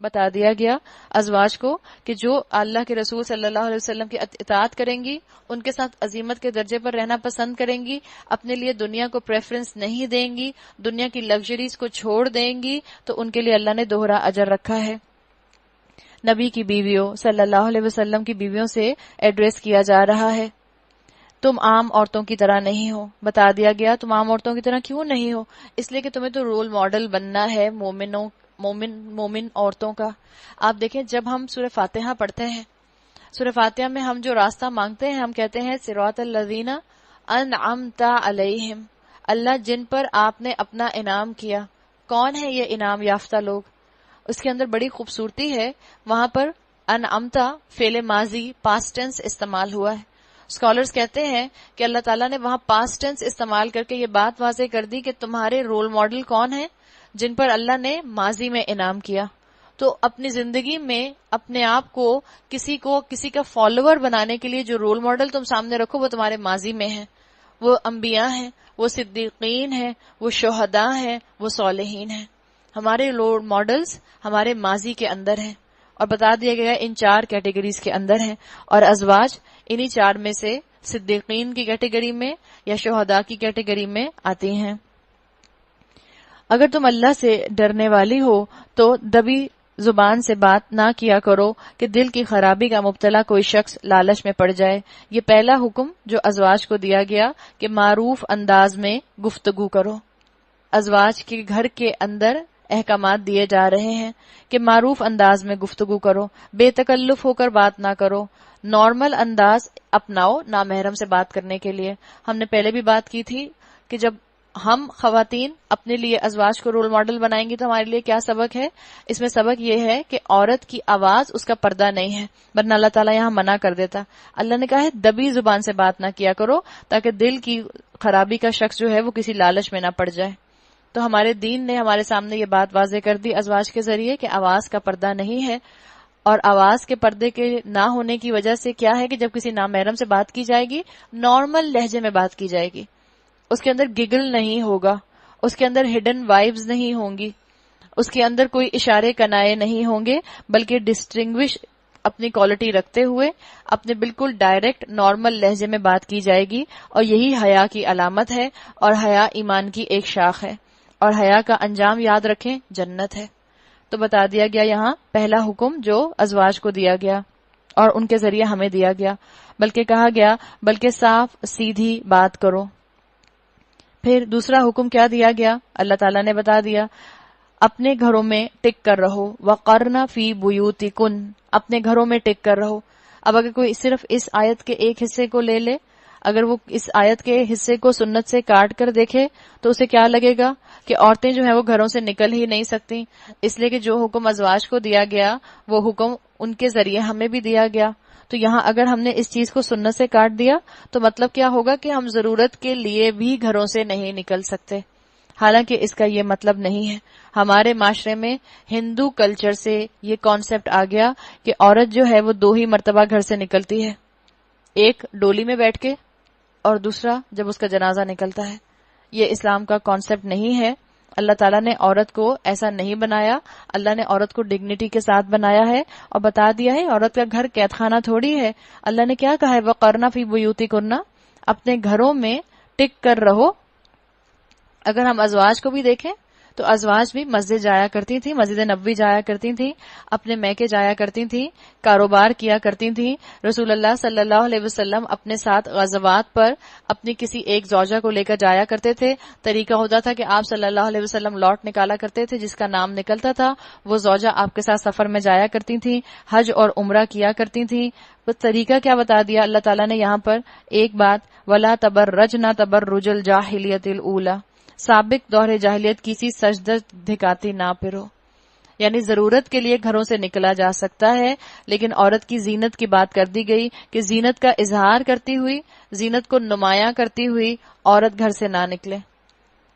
بتا دیا گیا ازواج کو کہ جو اللہ کے رسول صلی اللہ علیہ وسلم کی اطاعت کریں گی، ان کے ساتھ عظیمت کے درجے پر رہنا پسند کریں گی، اپنے لیے دنیا کو پریفرنس نہیں دیں گی، دنیا کی لگژریز کو چھوڑ دیں گی، تو ان کے لیے اللہ نے دوہرا اجر رکھا ہے۔ نبی کی بیویوں صلی اللہ علیہ وسلم کی بیویوں سے ایڈریس کیا جا رہا ہے، تم عام عورتوں کی طرح نہیں ہو۔ بتا دیا گیا تم عام عورتوں کی طرح کیوں نہیں ہو، اس لیے کہ تمہیں تو رول ماڈل بننا ہے مومن عورتوں کا۔ آپ دیکھیں جب ہم سورہ فاتحہ پڑھتے ہیں، سورہ فاتحہ میں ہم جو راستہ مانگتے ہیں ہم کہتے ہیں صراط الذین انعمت علیہم، اللہ جن پر آپ نے اپنا انعام کیا۔ کون ہے یہ انعام یافتہ لوگ؟ اس کے اندر بڑی خوبصورتی ہے، وہاں پر انعمتا فعل ماضی پاسٹ ٹینس استعمال ہوا ہے۔ اسکالرز کہتے ہیں کہ اللہ تعالیٰ نے وہاں پاسٹ ٹینس استعمال کر کے یہ بات واضح کر دی کہ تمہارے رول ماڈل کون ہیں، جن پر اللہ نے ماضی میں انعام کیا۔ تو اپنی زندگی میں اپنے آپ کو کسی کا فالوور بنانے کے لیے جو رول ماڈل تم سامنے رکھو وہ تمہارے ماضی میں ہیں، وہ انبیاء ہیں، وہ صدیقین ہیں، وہ شہداء ہیں، وہ صالحین ہیں۔ ہمارے رول ماڈلز ہمارے ماضی کے اندر ہیں، اور بتا دیا گیا ان 4 کیٹیگریز کے اندر ہیں، اور ازواج انہی 4 میں سے صدیقین کی کیٹیگری میں یا شہداء کی کیٹیگری میں آتی ہیں۔ اگر تم اللہ سے ڈرنے والی ہو تو دبی زبان سے بات نہ کیا کرو کہ دل کی خرابی کا مبتلا کوئی شخص لالچ میں پڑ جائے۔ یہ پہلا حکم جو ازواج کو دیا گیا کہ معروف انداز میں گفتگو کرو۔ ازواج کے گھر کے اندر احکامات دیے جا رہے ہیں کہ معروف انداز میں گفتگو کرو، بے تکلف ہو کر بات نہ کرو، نارمل انداز اپناؤ نامحرم سے بات کرنے کے لیے۔ ہم نے پہلے بھی بات کی تھی کہ جب ہم خواتین اپنے لیے ازواج کو رول ماڈل بنائیں گی تو ہمارے لیے کیا سبق ہے؟ اس میں سبق یہ ہے کہ عورت کی آواز اس کا پردہ نہیں ہے، ورنہ اللہ تعالیٰ یہاں منع کر دیتا۔ اللہ نے کہا ہے دبی زبان سے بات نہ کیا کرو تاکہ دل کی خرابی کا شخص جو ہے وہ کسی لالچ میں نہ پڑ جائے۔ تو ہمارے دین نے ہمارے سامنے یہ بات واضح کر دی ازواج کے ذریعے کہ آواز کا پردہ نہیں ہے، اور آواز کے پردے کے نہ ہونے کی وجہ سے کیا ہے کہ جب کسی نامحرم سے بات کی جائے گی نارمل لہجے میں بات کی جائے گی، اس کے اندر گگل نہیں ہوگا، اس کے اندر ہڈن وائبز نہیں ہوں گی، اس کے اندر کوئی اشارے کنائے نہیں ہوں گے، بلکہ ڈسٹنگوش اپنی کوالٹی رکھتے ہوئے اپنے بالکل ڈائریکٹ نارمل لہجے میں بات کی جائے گی، اور یہی حیا کی علامت ہے، اور حیا ایمان کی ایک شاخ ہے، اور حیا کا انجام یاد رکھیں جنت ہے۔ تو بتا دیا گیا یہاں پہلا حکم جو ازواج کو دیا گیا اور ان کے ذریعے ہمیں دیا گیا، بلکہ کہا گیا بلکہ صاف سیدھی بات کرو۔ پھر دوسرا حکم کیا دیا گیا؟ اللہ تعالیٰ نے بتا دیا اپنے گھروں میں ٹک کر رہو، وقرن فی بیوتکن، اپنے گھروں میں ٹک کر رہو۔ اب اگر کوئی صرف اس آیت کے ایک حصے کو لے لے، اگر وہ اس آیت کے حصے کو سنت سے کاٹ کر دیکھے تو اسے کیا لگے گا کہ عورتیں جو ہیں وہ گھروں سے نکل ہی نہیں سکتی، اس لیے کہ جو حکم ازواج کو دیا گیا وہ حکم ان کے ذریعے ہمیں بھی دیا گیا۔ تو یہاں اگر ہم نے اس چیز کو سنت سے کاٹ دیا تو مطلب کیا ہوگا کہ ہم ضرورت کے لیے بھی گھروں سے نہیں نکل سکتے، حالانکہ اس کا یہ مطلب نہیں ہے۔ ہمارے معاشرے میں ہندو کلچر سے یہ کانسیپٹ آ گیا کہ عورت جو ہے وہ 2 ہی مرتبہ گھر سے نکلتی ہے، ایک ڈولی میں بیٹھ کے اور دوسرا جب اس کا جنازہ نکلتا ہے۔ یہ اسلام کا کانسیپٹ نہیں ہے، اللہ تعالیٰ نے عورت کو ایسا نہیں بنایا، اللہ نے عورت کو ڈگنیٹی کے ساتھ بنایا ہے، اور بتا دیا ہے عورت کا گھر قید خانہ تھوڑی ہے۔ اللہ نے کیا کہا ہے؟ وَقَرْنَ فِي بُيُوتِكُنَّ، اپنے گھروں میں ٹک کر رہو۔ اگر ہم ازواج کو بھی دیکھیں تو ازواج بھی مسجد جایا کرتی تھی، مسجد نبوی جایا کرتی تھی، اپنے میکے جایا کرتی تھی، کاروبار کیا کرتی تھی۔ رسول اللہ صلی اللہ علیہ وسلم اپنے ساتھ غزوات پر اپنی کسی ایک زوجہ کو لے کر جایا کرتے تھے۔ طریقہ ہوتا تھا کہ آپ صلی اللہ علیہ وسلم لاٹ نکالا کرتے تھے، جس کا نام نکلتا تھا وہ زوجہ آپ کے ساتھ سفر میں جایا کرتی تھی، حج اور عمرہ کیا کرتی تھی۔ وہ طریقہ کیا بتا دیا اللہ تعالیٰ نے یہاں پر؟ ایک بات، وَلَا تَبَرَّجْنَ تَبَرُّجَ الْجَاهِلِيَّةِ الْأُولَى، سابق دور جاہلیت کسی سجدہ دکھاتی نہ پھرو، یعنی ضرورت کے لیے گھروں سے نکلا جا سکتا ہے، لیکن عورت کی زینت کی بات کر دی گئی کہ زینت کا اظہار کرتی ہوئی، زینت کو نمایاں کرتی ہوئی عورت گھر سے نہ نکلے۔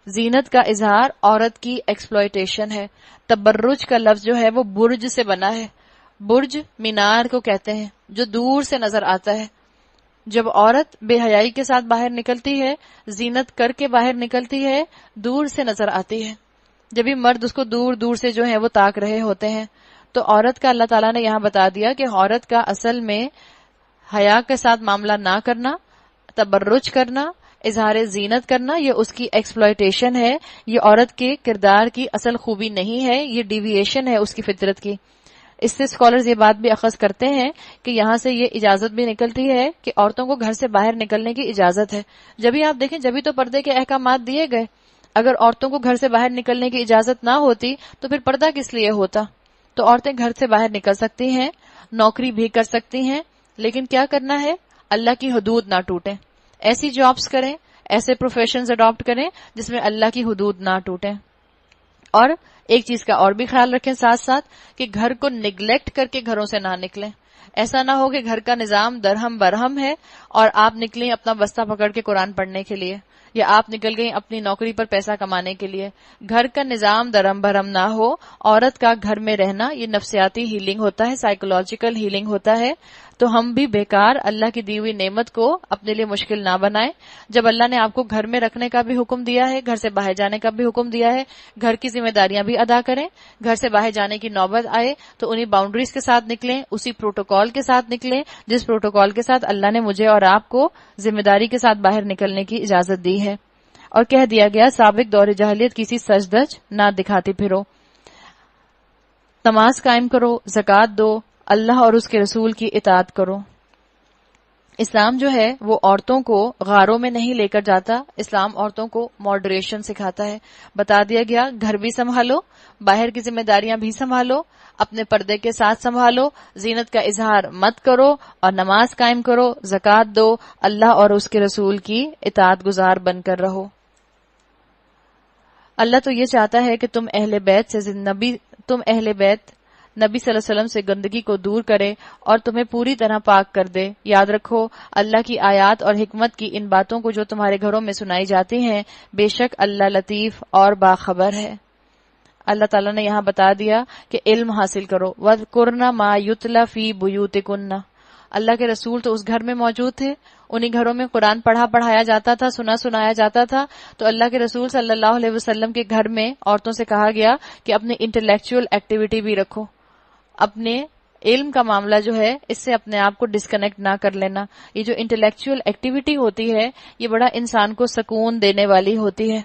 زینت کا اظہار عورت کی ایکسپلائٹیشن ہے۔ تبرج کا لفظ جو ہے وہ برج سے بنا ہے، برج مینار کو کہتے ہیں جو دور سے نظر آتا ہے۔ جب عورت بے حیائی کے ساتھ باہر نکلتی ہے، زینت کر کے باہر نکلتی ہے، دور سے نظر آتی ہے، جبھی مرد اس کو دور دور سے جو ہے وہ تاک رہے ہوتے ہیں۔ تو عورت کا اللہ تعالیٰ نے یہاں بتا دیا کہ عورت کا اصل میں حیا کے ساتھ معاملہ نہ کرنا، تبرج کرنا، اظہار زینت کرنا، یہ اس کی ایکسپلائٹیشن ہے، یہ عورت کے کردار کی اصل خوبی نہیں ہے، یہ ڈیویشن ہے اس کی فطرت کی۔ اس سے اسکالرز یہ بات بھی اخذ کرتے ہیں کہ یہاں سے یہ اجازت بھی نکلتی ہے کہ عورتوں کو گھر سے باہر نکلنے کی اجازت ہے۔ جبھی آپ دیکھیں، جبھی تو پردے کے احکامات دیے گئے۔ اگر عورتوں کو گھر سے باہر نکلنے کی اجازت نہ ہوتی تو پھر پردہ کس لیے ہوتا؟ تو عورتیں گھر سے باہر نکل سکتی ہیں، نوکری بھی کر سکتی ہیں، لیکن کیا کرنا ہے؟ اللہ کی حدود نہ ٹوٹیں، ایسی جابز کریں، ایسے پروفیشنز اڈاپٹ کریں جس میں اللہ کی حدود نہ ٹوٹیں۔ اور ایک چیز کا اور بھی خیال رکھیں ساتھ ساتھ کہ گھر کو نگلیکٹ کر کے گھروں سے نہ نکلیں۔ ایسا نہ ہو کہ گھر کا نظام درہم برہم ہے اور آپ نکلیں اپنا بستہ پکڑ کے قرآن پڑھنے کے لیے، یا آپ نکل گئیں اپنی نوکری پر پیسہ کمانے کے لیے۔ گھر کا نظام درہم برہم نہ ہو۔ عورت کا گھر میں رہنا یہ نفسیاتی ہیلنگ ہوتا ہے، سائیکولوجیکل ہیلنگ ہوتا ہے۔ تو ہم بھی بیکار اللہ کی دی ہوئی نعمت کو اپنے لیے مشکل نہ بنائیں۔ جب اللہ نے آپ کو گھر میں رکھنے کا بھی حکم دیا ہے، گھر سے باہر جانے کا بھی حکم دیا ہے، گھر کی ذمہ داریاں بھی ادا کریں۔ گھر سے باہر جانے کی نوبت آئے تو انہی باؤنڈریز کے ساتھ نکلیں، اسی پروٹوکول کے ساتھ نکلیں جس پروٹوکول کے ساتھ اللہ نے مجھے اور آپ کو ذمہ داری کے ساتھ باہر نکلنے کی اجازت دی ہے۔ اور کہہ دیا گیا سابق دور جاہلیت کسی سجدج نہ دکھاتی پھرو، نماز قائم کرو، زکوٰۃ دو، اللہ اور اس کے رسول کی اطاعت کرو۔ اسلام جو ہے وہ عورتوں کو غاروں میں نہیں لے کر جاتا، اسلام عورتوں کو ماڈریشن سکھاتا ہے۔ بتا دیا گیا گھر بھی سنبھالو، باہر کی ذمہ داریاں بھی سنبھالو، اپنے پردے کے ساتھ سنبھالو، زینت کا اظہار مت کرو اور نماز قائم کرو، زکوٰۃ دو، اللہ اور اس کے رسول کی اطاعت گزار بن کر رہو۔ اللہ تو یہ چاہتا ہے کہ تم اہل بیت نبی صلی اللہ علیہ وسلم سے گندگی کو دور کرے اور تمہیں پوری طرح پاک کر دے۔ یاد رکھو اللہ کی آیات اور حکمت کی ان باتوں کو جو تمہارے گھروں میں سنائی جاتی ہیں، بے شک اللہ لطیف اور باخبر ہے۔ اللہ تعالیٰ نے یہاں بتا دیا کہ علم حاصل کرو، وَاذْكُرْنَ مَا يُتْلَى فِي بُيُوتِكُنَّ۔ اللہ کے رسول تو اس گھر میں موجود تھے، انہی گھروں میں قرآن پڑھایا جاتا تھا، سنایا جاتا تھا۔ تو اللہ کے رسول صلی اللہ علیہ وسلم کے گھر میں عورتوں سے کہا گیا کہ اپنی انٹلیکچوئل ایکٹیویٹی بھی رکھو، اپنے علم کا معاملہ جو ہے اس سے اپنے آپ کو ڈسکنیکٹ نہ کر لینا۔ یہ جو انٹلیکچوئل ایکٹیویٹی ہوتی ہے یہ بڑا انسان کو سکون دینے والی ہوتی ہے۔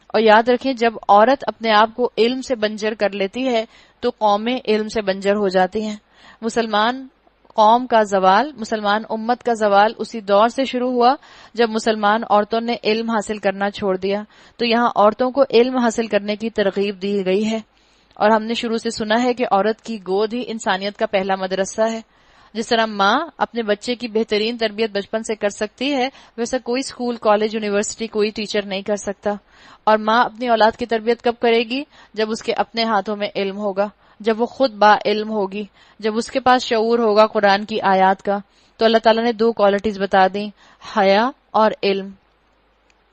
اور یاد رکھیں جب عورت اپنے آپ کو علم سے بنجر کر لیتی ہے تو قومیں علم سے بنجر ہو جاتی ہیں۔ مسلمان قوم کا زوال، مسلمان امت کا زوال اسی دور سے شروع ہوا جب مسلمان عورتوں نے علم حاصل کرنا چھوڑ دیا۔ تو یہاں عورتوں کو علم حاصل کرنے کی ترغیب دی گئی ہے، اور ہم نے شروع سے سنا ہے کہ عورت کی گود ہی انسانیت کا پہلا مدرسہ ہے۔ جس طرح ماں اپنے بچے کی بہترین تربیت بچپن سے کر سکتی ہے، ویسا کوئی اسکول، کالج، یونیورسٹی، کوئی ٹیچر نہیں کر سکتا۔ اور ماں اپنی اولاد کی تربیت کب کرے گی؟ جب اس کے اپنے ہاتھوں میں علم ہوگا، جب وہ خود با علم ہوگی، جب اس کے پاس شعور ہوگا قرآن کی آیات کا۔ تو اللہ تعالیٰ نے دو کوالٹیز بتا دیں، حیا اور علم۔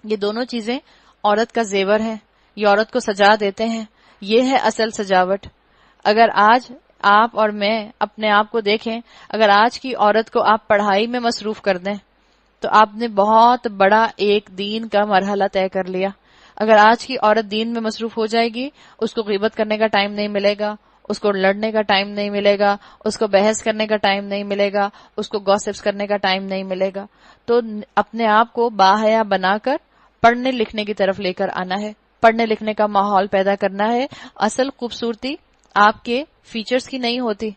یہ دونوں چیزیں عورت کا زیور ہیں، یہ عورت کو سجا دیتے ہیں، یہ ہے اصل سجاوٹ۔ اگر آج آپ اور میں اپنے آپ کو دیکھیں، اگر آج کی عورت کو آپ پڑھائی میں مصروف کر دیں تو آپ نے بہت بڑا ایک دین کا مرحلہ طے کر لیا۔ اگر آج کی عورت دین میں مصروف ہو جائے گی، اس کو غیبت کرنے کا ٹائم نہیں ملے گا، اس کو لڑنے کا ٹائم نہیں ملے گا، اس کو بحث کرنے کا ٹائم نہیں ملے گا، اس کو گوسپس کرنے کا ٹائم نہیں ملے گا۔ تو اپنے آپ کو باحیا بنا کر پڑھنے لکھنے کی طرف لے کر آنا ہے، پڑھنے لکھنے کا ماحول پیدا کرنا ہے۔ اصل خوبصورتی آپ کے فیچرز کی نہیں ہوتی،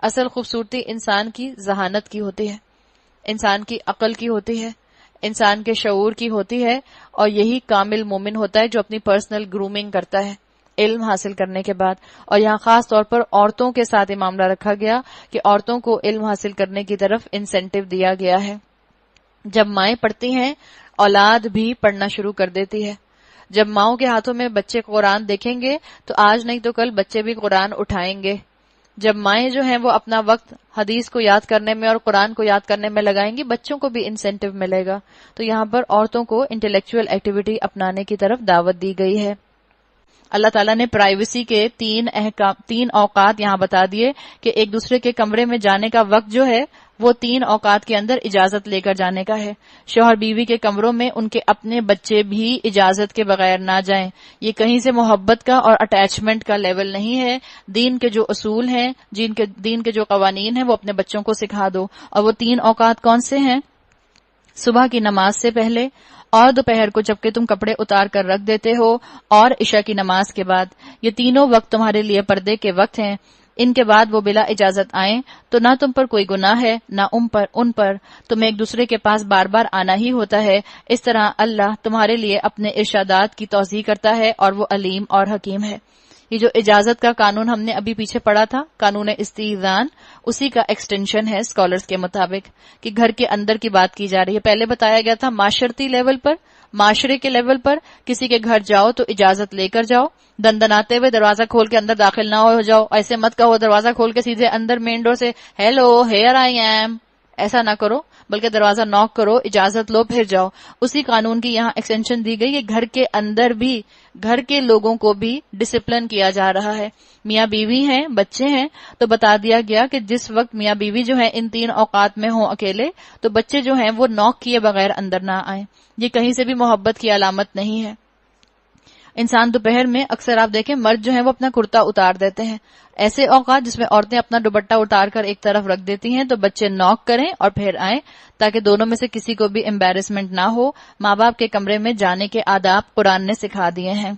اصل خوبصورتی انسان کی ذہانت کی ہوتی ہے، انسان کی عقل کی ہوتی ہے، انسان کے شعور کی ہوتی ہے، اور یہی کامل مومن ہوتا ہے جو اپنی پرسنل گرومنگ کرتا ہے علم حاصل کرنے کے بعد۔ اور یہاں خاص طور پر عورتوں کے ساتھ یہ معاملہ رکھا گیا کہ عورتوں کو علم حاصل کرنے کی طرف انسینٹیو دیا گیا ہے۔ جب مائیں پڑھتی ہیں اولاد بھی پڑھنا شروع کر دیتی ہے۔ جب ماؤں کے ہاتھوں میں بچے قرآن دیکھیں گے تو آج نہیں تو کل بچے بھی قرآن اٹھائیں گے۔ جب مائیں جو ہیں وہ اپنا وقت حدیث کو یاد کرنے میں اور قرآن کو یاد کرنے میں لگائیں گی، بچوں کو بھی انسینٹیو ملے گا۔ تو یہاں پر عورتوں کو انٹلیکچوئل ایکٹیویٹی اپنانے کی طرف دعوت دی گئی ہے۔ اللہ تعالیٰ نے پرائیویسی کے تین اوقات یہاں بتا دیے کہ ایک دوسرے کے کمرے میں جانے کا وقت جو ہے وہ 3 اوقات کے اندر اجازت لے کر جانے کا ہے. شوہر بیوی کے کمروں میں ان کے اپنے بچے بھی اجازت کے بغیر نہ جائیں. یہ کہیں سے محبت کا اور اٹیچمنٹ کا لیول نہیں ہے. دین کے جو اصول ہیں، دین کے جو قوانین ہیں، وہ اپنے بچوں کو سکھا دو. اور وہ 3 اوقات کون سے ہیں؟ صبح کی نماز سے پہلے، اور دوپہر کو جبکہ تم کپڑے اتار کر رکھ دیتے ہو، اور عشاء کی نماز کے بعد. یہ تینوں وقت تمہارے لیے پردے کے وقت ہیں. ان کے بعد وہ بلا اجازت آئیں تو نہ تم پر کوئی گناہ ہے نہ ان پر. تمہیں ایک دوسرے کے پاس بار بار آنا ہی ہوتا ہے. اس طرح اللہ تمہارے لیے اپنے ارشادات کی توضیح کرتا ہے اور وہ علیم اور حکیم ہے. یہ جو اجازت کا قانون ہم نے ابھی پیچھے پڑھا تھا، قانون استئذان، اسی کا ایکسٹینشن ہے اسکالرز کے مطابق، کہ گھر کے اندر کی بات کی جا رہی ہے. پہلے بتایا گیا تھا معاشرتی لیول پر، معاشرے کے لیول پر کسی کے گھر جاؤ تو اجازت لے کر جاؤ. دندناتے ہوئے دروازہ کھول کے اندر داخل نہ ہو جاؤ. ایسے مت کہو دروازہ کھول کے سیدھے اندر مین ڈور سے ہیلو ہیئر آئی ایم، ایسا نہ کرو، بلکہ دروازہ ناک کرو، اجازت لو، پھر جاؤ. اسی قانون کی یہاں ایکسٹینشن دی گئی ہے. گھر کے اندر بھی گھر کے لوگوں کو بھی ڈسپلن کیا جا رہا ہے. میاں بیوی ہیں، بچے ہیں، تو بتا دیا گیا کہ جس وقت میاں بیوی جو ہیں ان 3 اوقات میں ہوں اکیلے، تو بچے جو ہیں وہ ناک کیے بغیر اندر نہ آئیں. یہ کہیں سے بھی محبت کی علامت نہیں ہے. انسان دوپہر میں اکثر آپ دیکھیں مرد جو ہیں وہ اپنا کرتا اتار دیتے ہیں. ایسے اوقات جس میں عورتیں اپنا دوپٹہ اتار کر ایک طرف رکھ دیتی ہیں تو بچے ناک کریں اور پھر آئیں، تاکہ دونوں میں سے کسی کو بھی امبیرسمنٹ نہ ہو. ماں باپ کے کمرے میں جانے کے آداب قرآن نے سکھا دیے ہیں.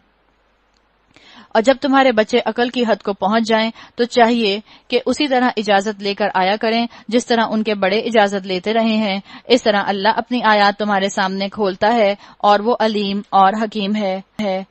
اور جب تمہارے بچے عقل کی حد کو پہنچ جائیں تو چاہیے کہ اسی طرح اجازت لے کر آیا کریں جس طرح ان کے بڑے اجازت لیتے رہے ہیں. اس طرح اللہ اپنی آیات تمہارے سامنے کھولتا ہے اور وہ علیم اور حکیم ہے.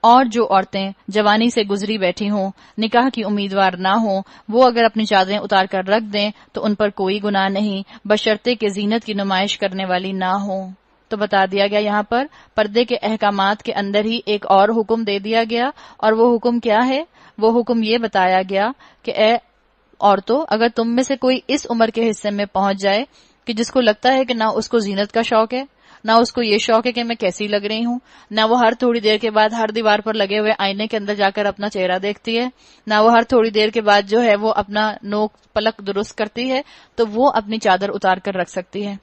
اور جو عورتیں جوانی سے گزری بیٹھی ہوں، نکاح کی امیدوار نہ ہوں، وہ اگر اپنی چادریں اتار کر رکھ دیں تو ان پر کوئی گناہ نہیں، بشرطے کہ زینت کی نمائش کرنے والی نہ ہوں. تو بتا دیا گیا یہاں پر پردے کے احکامات کے اندر ہی ایک اور حکم دے دیا گیا. اور وہ حکم کیا ہے؟ وہ حکم یہ بتایا گیا کہ اے عورتوں، اگر تم میں سے کوئی اس عمر کے حصے میں پہنچ جائے کہ جس کو لگتا ہے کہ نہ اس کو زینت کا شوق ہے، نہ اس کو یہ شوق ہے کہ میں کیسی لگ رہی ہوں، نہ وہ ہر تھوڑی دیر کے بعد ہر دیوار پر لگے ہوئے آئینے کے اندر جا کر اپنا چہرہ دیکھتی ہے، نہ وہ ہر تھوڑی دیر کے بعد جو ہے وہ اپنا نوک پلک درست کرتی ہے، تو وہ اپنی چادر اتار کر رکھ سکتی ہے.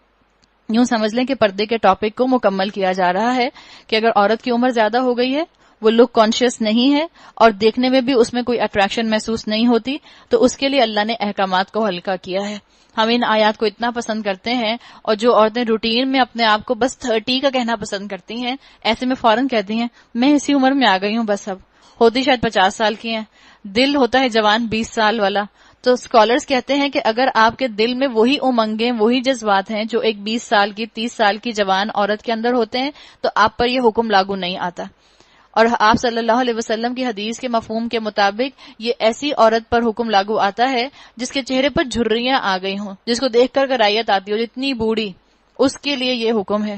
یوں سمجھ لیں کہ پردے کے ٹاپک کو مکمل کیا جا رہا ہے کہ اگر عورت کی عمر زیادہ ہو گئی ہے، وہ لک کانشیس نہیں ہے اور دیکھنے میں بھی اس میں کوئی اٹریکشن محسوس نہیں ہوتی، تو اس کے لیے اللہ نے احکامات کو ہلکا کیا ہے. ہم ان آیات کو اتنا پسند کرتے ہیں، اور جو عورتیں روٹین میں اپنے آپ کو بس 30 کا کہنا پسند کرتی ہیں، ایسے میں فوراً کہتی ہیں میں اسی عمر میں آ گئی ہوں، بس اب ہوتی شاید 50 سال کی ہیں، دل ہوتا ہے جوان 20 سال والا. تو اسکالرز کہتے ہیں کہ اگر آپ کے دل میں وہی امنگیں، وہی جذبات ہیں جو ایک 20 سال کی 30 سال کی جوان عورت کے اندر ہوتے ہیں، تو آپ پر یہ حکم لاگو نہیں آتا. اور آپ صلی اللہ علیہ وسلم کی حدیث کے مفہوم کے مطابق یہ ایسی عورت پر حکم لاگو آتا ہے جس کے چہرے پر جھریاں آ گئی ہوں، جس کو دیکھ کر کرائیت آتی ہو، جتنی بوڑھی، اس کے لیے یہ حکم ہے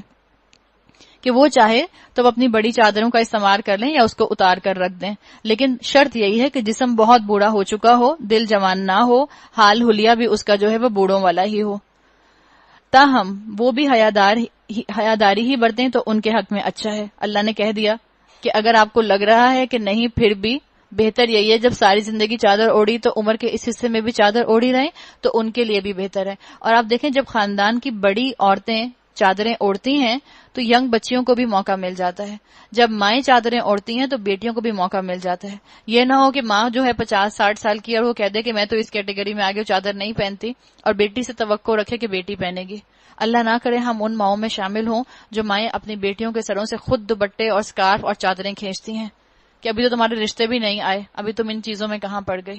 کہ وہ چاہے تو وہ اپنی بڑی چادروں کا استعمال کر لیں یا اس کو اتار کر رکھ دیں، لیکن شرط یہی ہے کہ جسم بہت بوڑھا ہو چکا ہو، دل جوان نہ ہو، حال حلیہ بھی اس کا جو ہے وہ بوڑھوں والا ہی ہو. تاہم وہ بھی حیاداری ہی برتیں تو ان کے حق میں اچھا ہے. اللہ نے کہہ دیا کہ اگر آپ کو لگ رہا ہے کہ نہیں، پھر بھی بہتر یہی ہے جب ساری زندگی چادر اوڑی تو عمر کے اس حصے میں بھی چادر اوڑی رہیں، تو ان کے لیے بھی بہتر ہے. اور آپ دیکھیں جب خاندان کی بڑی عورتیں چادریں اوڑھتی ہیں تو ینگ بچیوں کو بھی موقع مل جاتا ہے. جب مائیں چادریں اوڑھتی ہیں تو بیٹیوں کو بھی موقع مل جاتا ہے. یہ نہ ہو کہ ماں جو ہے 50-60 سال کی اور وہ کہہ دے کہ میں تو اس کیٹیگری میں آگے چادر نہیں پہنتی، اور بیٹی سے توقع رکھے کہ بیٹی پہنے گی. اللہ نہ کرے ہم ان ماؤں میں شامل ہوں جو مائیں اپنی بیٹیوں کے سروں سے خود دوپٹے اور سکارف اور چادریں کھینچتی ہیں کہ ابھی تو تمہارے رشتے بھی نہیں آئے، ابھی تم ان چیزوں میں کہاں پڑ گئی.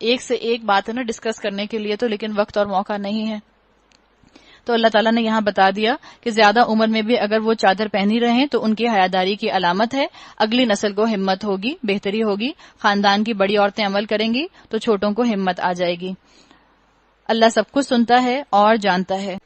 ایک سے ایک بات ہے نا ڈسکس کرنے کے لیے تو، لیکن وقت اور موقع نہیں ہے. تو اللہ تعالیٰ نے یہاں بتا دیا کہ زیادہ عمر میں بھی اگر وہ چادر پہنی رہیں تو ان کی حیاداری کی علامت ہے. اگلی نسل کو ہمت ہوگی، بہتری ہوگی، خاندان کی بڑی عورتیں عمل کریں گی تو چھوٹوں کو ہمت آ جائے گی. اللہ سب کچھ سنتا ہے اور جانتا ہے.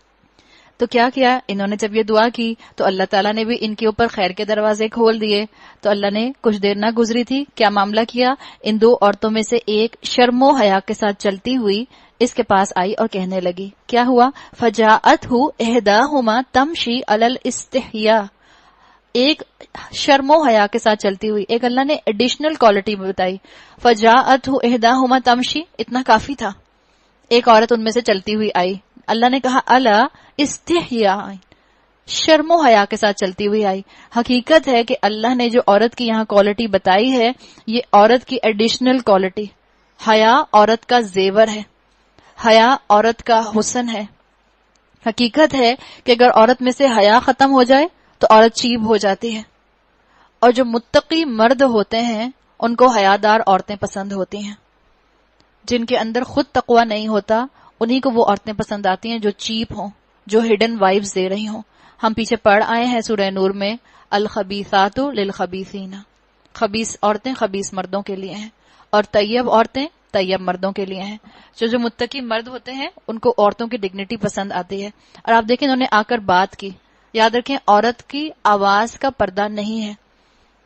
تو کیا کیا انہوں نے جب یہ دعا کی تو اللہ تعالیٰ نے بھی ان کے اوپر خیر کے دروازے کھول دیے. تو اللہ نے کچھ دیر نہ گزری تھی، کیا معاملہ کیا، ان 2 عورتوں میں سے ایک شرم و حیا کے ساتھ چلتی ہوئی اس کے پاس آئی اور کہنے لگی. کیا ہوا؟ فجاءتہ احداہما تمشی علی الاستحیاء. ایک شرم و حیا کے ساتھ چلتی ہوئی، ایک اللہ نے ایڈیشنل کوالٹی بتائی. فجاءتہ احداہما تمشی، اتنا کافی تھا. ایک عورت ان میں سے چلتی ہوئی آئی، اللہ نے کہا الا استحیاء، شرم و حیا کے ساتھ چلتی ہوئی آئی. حقیقت ہے کہ اللہ نے جو عورت کی یہاں کوالٹی بتائی ہے یہ عورت کی ایڈیشنل کوالٹی. حیا عورت کا زیور ہے، حیا عورت کا حسن ہے. حقیقت ہے کہ اگر عورت میں سے حیا ختم ہو جائے تو عورت چیب ہو جاتی ہے. اور جو متقی مرد ہوتے ہیں ان کو حیادار عورتیں پسند ہوتی ہیں. جن کے اندر خود تقوی نہیں ہوتا انہی کو وہ عورتیں پسند آتی ہیں جو چیپ ہوں، جو ہڈن وائبز دے رہی ہوں. ہم پیچھے پڑھ آئے ہیں سورہ نور میں الخبیثات للخبیثین، خبیث عورتیں خبیث مردوں کے لیے ہیں اور طیب عورتیں طیب مردوں کے لیے ہیں. جو متقی مرد ہوتے ہیں ان کو عورتوں کی ڈگنیٹی پسند آتی ہے. اور آپ دیکھیں انہوں نے آ کر بات کی. یاد رکھیں عورت کی آواز کا پردہ نہیں ہے.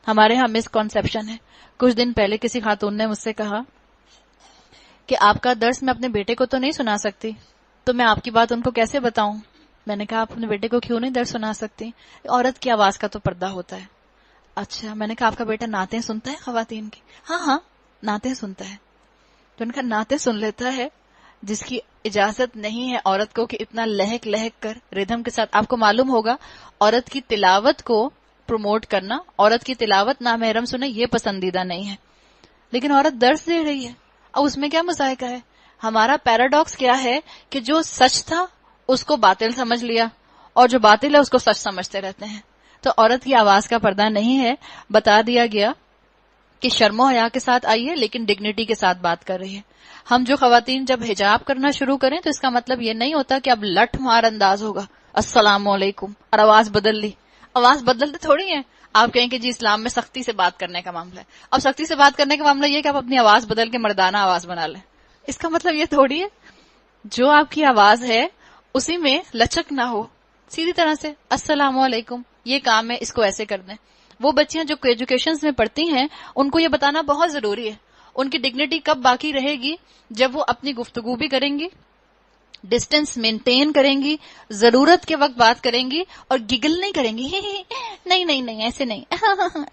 ہمارے ہاں مسکنسیپشن ہے. کچھ دن پہلے کسی خاتون نے مجھ سے کہا کہ آپ کا درس میں اپنے بیٹے کو تو نہیں سنا سکتی، تو میں آپ کی بات ان کو کیسے بتاؤں. میں نے کہا آپ اپنے بیٹے کو کیوں نہیں درس سنا سکتی، عورت کی آواز کا تو پردہ ہوتا ہے. اچھا، میں نے کہا آپ کا بیٹا نعتیں سنتا ہے خواتین کی؟ ہاں نعتیں سنتا ہے. تو ان کا نعتیں سن لیتا ہے، جس کی اجازت نہیں ہے عورت کو کہ اتنا لہک لہک کر ردھم کے ساتھ. آپ کو معلوم ہوگا عورت کی تلاوت کو پروموٹ کرنا، عورت کی تلاوت نامحرم سنے یہ پسندیدہ نہیں ہے، لیکن عورت درس دے رہی ہے. اب اس میں کیا مذائقہ ہے؟ ہمارا پیراڈاکس کیا ہے کہ جو سچ تھا اس کو باطل سمجھ لیا اور جو باطل ہے اس کو سچ سمجھتے رہتے ہیں. تو عورت کی آواز کا پردہ نہیں ہے. بتا دیا گیا کہ شرم و حیا کے ساتھ آئیے لیکن ڈگنیٹی کے ساتھ بات کر رہی ہے. ہم جو خواتین جب حجاب کرنا شروع کریں تو اس کا مطلب یہ نہیں ہوتا کہ اب لٹ مار انداز ہوگا السلام علیکم اور آواز بدل لی. آواز بدلتے تھوڑی ہے. آپ کہیں کہ جی اسلام میں سختی سے بات کرنے کا معاملہ ہے. اب سختی سے بات کرنے کا معاملہ یہ کہ آپ اپنی آواز بدل کے مردانہ آواز بنا لیں. اس کا مطلب یہ تھوڑی ہے. جو آپ کی آواز ہے اسی میں لچک نہ ہو، سیدھی طرح سے السلام علیکم یہ کام ہے، اس کو ایسے کر دیں. وہ بچیاں جو ایجوکیشنز میں پڑھتی ہیں ان کو یہ بتانا بہت ضروری ہے. ان کی ڈگنیٹی کب باقی رہے گی؟ جب وہ اپنی گفتگو بھی کریں گی، ڈسٹینس مینٹین کریں گی، ضرورت کے وقت بات کریں گی اور گگل نہیں کریں گی نہیں نہیں نہیں ایسے نہیں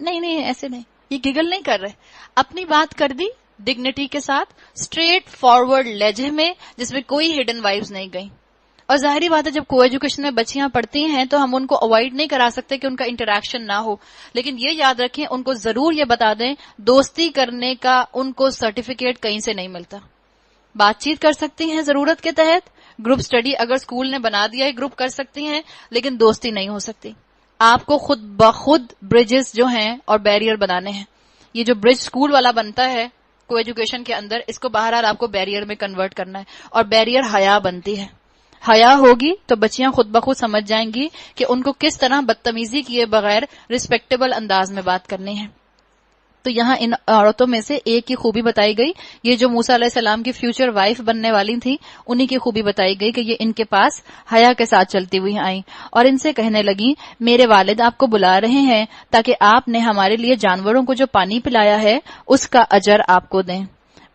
نہیں نہیں ایسے نہیں. یہ گگل نہیں کر رہے. اپنی بات کر دی ڈگنیٹی کے ساتھ، اسٹریٹ فارورڈ لہجے میں جس میں کوئی ہڈن وائبز نہیں گئی. اور ظاہری بات ہے جب کو ایجوکیشن میں بچیاں پڑھتی ہیں تو ہم ان کو اوائڈ نہیں کرا سکتے کہ ان کا انٹریکشن نہ ہو، لیکن یہ یاد رکھیں ان کو ضرور یہ بتا دیں دوستی کرنے کا ان کو سرٹیفکیٹ کہیں سے نہیں ملتا. بات چیت کر سکتی ہیں ضرورت کے تحت، گروپ سٹڈی اگر اسکول نے بنا دیا ہے گروپ کر سکتی ہیں، لیکن دوستی نہیں ہو سکتی. آپ کو خود بخود برجز جو ہیں اور بیریئر بنانے ہیں. یہ جو برج اسکول والا بنتا ہے کو ایجوکیشن کے اندر، اس کو بہرحال آپ کو بیریئر میں کنورٹ کرنا ہے. اور بیریئر حیا بنتی ہے. حیا ہوگی تو بچیاں خود بخود سمجھ جائیں گی کہ ان کو کس طرح بدتمیزی کیے بغیر رسپیکٹیبل انداز میں بات کرنی ہے. تو یہاں ان عورتوں میں سے ایک کی خوبی بتائی گئی، یہ جو موسیٰ علیہ السلام کی فیوچر وائف بننے والی تھی انہی کی خوبی بتائی گئی کہ یہ ان کے پاس حیا کے ساتھ چلتی ہوئی آئیں اور ان سے کہنے لگیں میرے والد آپ کو بلا رہے ہیں تاکہ آپ نے ہمارے لیے جانوروں کو جو پانی پلایا ہے اس کا اجر آپ کو دیں.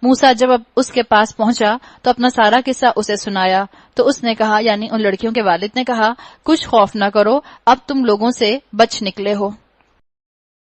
موسیٰ جب اب اس کے پاس پہنچا تو اپنا سارا قصہ اسے سنایا تو اس نے کہا، یعنی ان لڑکیوں کے والد نے کہا، کچھ خوف نہ کرو، اب تم لوگوں سے بچ نکلے ہو.